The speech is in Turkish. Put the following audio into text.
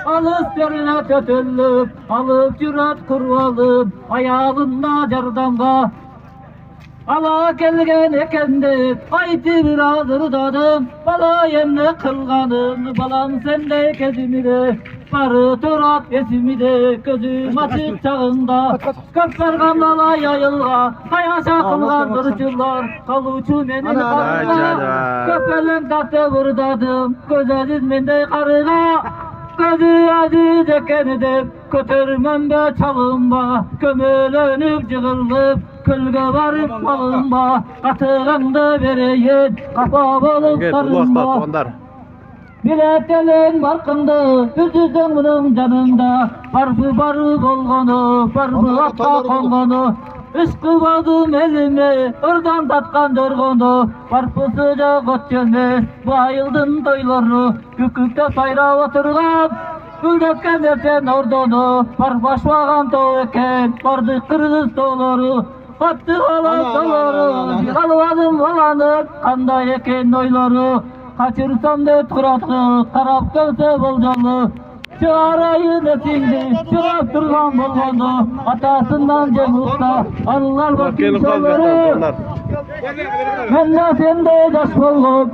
Alız yerine tötüllüp, alıp cürat kurvalıp, ayağında cardamga. Ala gelgen ekendi, ayti bir ağırdadım, bala yemle kılganım, balam sende kezimide, barı turat esimide, gözüm açık çağında, köpler gamlala yayılga, hayaşa kılgan dırçıllar, kalıçı menin karıga, köplerle tatlı vurdadım, gözesiz mende karıga, gözü aziz ekenide, kötürmem be çalımba, kömülönüp cığırlıp, külge varıp malımba, katığında vereyin, kafa bolup sarımba. Biletelen barkımda, üzüzden bunun canında, barfı barı bolgonu, barfı atta kongonu, üskü vadım elime, oradan tatkan dörgonu, barfı sıcak ot gelmez, bayıldın doyları, kükükte sayra oturgan, Güldetken dersen ordonu, barbaşmağan toğeken, vardı kırgız doğları, attı alan doları, alvadım olanıp, kanda eken oyları, kaçırsam da turatlı, taraf gelse bolcalı, çağırayın etindi, çırap durgan bolgonu, atasından cemukta, anılar bakın şolları, men de sende yaş bolgum,